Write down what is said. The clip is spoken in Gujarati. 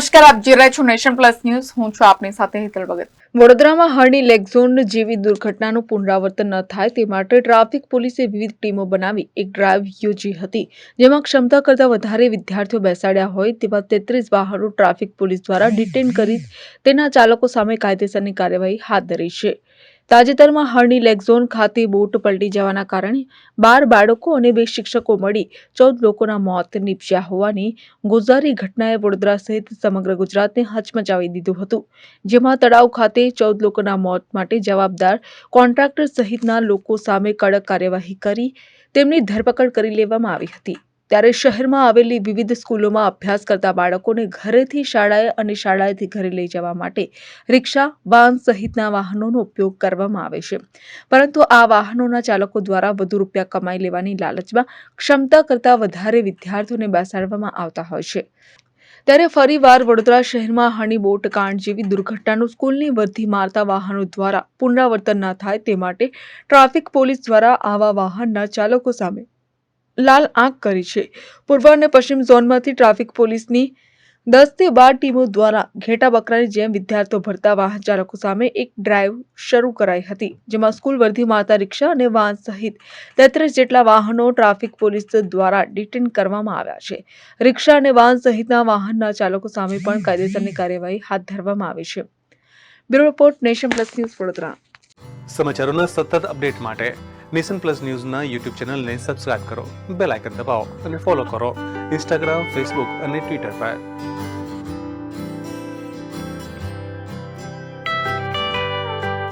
નમસ્કાર, આપ જોઈ રહ્યા છો નેશન પ્લસ ન્યૂઝ. હું છું આપની સાથે હેતલ ભગત. વડોદરામાં હરણી લેક ઝોન જેવી દુર્ઘટનાનું પુનરાવર્તન ન થાય તે માટે ટ્રાફિક પોલીસે વિવિધ ટીમો બનાવી એક ડ્રાઈવ યોજી હતી, જેમાં ક્ષમતા કરતાં વધારે વિદ્યાર્થીઓ બેસાડ્યા હોય તેવા 33 વાહનો ટ્રાફિક પોલીસ દ્વારા ડિટેન કરી તેના ચાલકો સામે કાયદેસરની કાર્યવાહી હાથ ધરી છે. તાજેતરમાં હરણી લેક ઝોન ખાતે બોટ પલટી જવાના કારણે 12 બાળકો અને 2 શિક્ષકો મળી 14 લોકોના મોત નીપજ્યા હોવાની ગોઝારી ઘટનાએ વડોદરા સહિત સમગ્ર ગુજરાતને હચમચાવી દીધું હતું, જેમાં તળાવ ખાતે 14 લોકોના મોત માટે જવાબદાર કોન્ટ્રાક્ટર સહિતના લોકો સામે કડક કાર્યવાહી કરી તેમની ધરપકડ કરી લેવામાં આવી હતી. ત્યારે શહેરમાં આવેલી વિવિધ સ્કૂલોમાં અભ્યાસ કરતા બાળકોને ઘરેથી શાળાએ અને શાળાએથી ઘરે લઈ જવા માટે રિક્ષા, વાન સહિતના વાહનોનો ઉપયોગ કરવામાં આવે છે, પરંતુ આ વાહનોના ચાલકો દ્વારા વધુ રૂપિયા કમાઈ લેવાની લાલચમાં ક્ષમતા કરતાં વધારે વિદ્યાર્થીઓને બેસાડવામાં આવતા હોય છે. ત્યારે ફરીવાર વડોદરા શહેરમાં હરણી બોટ કાંડ જેવી દુર્ઘટનાનું સ્કૂલની વર્ધી મારતા વાહનો દ્વારા પુનરાવર્તન ન થાય તે માટે ટ્રાફિક પોલીસ દ્વારા આવા વાહનના ચાલકો સામે લાલ આંખ કરી છે. પૂર્વ અને પશ્ચિમ ઝોનમાંથી ટ્રાફિક પોલીસની 10 થી 12 ટીમો દ્વારા ઘેટા બકરાની જેમ વિદ્યાર્થીઓ ભરતા વાહન ચાલકો સામે એક ડ્રાઈવ શરૂ કરાઈ હતી, જેમાં સ્કૂલ વર્ધી માતા રિક્ષા અને વાન સહિત 33 જેટલા વાહનો ટ્રાફિક પોલીસ દ્વારા ડિટેન કરવામાં આવ્યા છે. રિક્ષા અને વાન સહિતના વાહનના ચાલકો સામે પણ કાયદેસરની કાર્યવાહી હાથ ધરવામાં આવી છે. Bureau report, nation plus news, Vadodara. સમાચારોના સતત અપડેટ માટે નેશન પ્લસ ન્યૂઝના યુટ્યુબ ચેનલને સબસ્ક્રાઇબ કરો, બેલ આઇકન દબાવો અને ફોલો કરો ઇન્સ્ટાગ્રામ, ફેસબુક અને ટ્વિટર પર.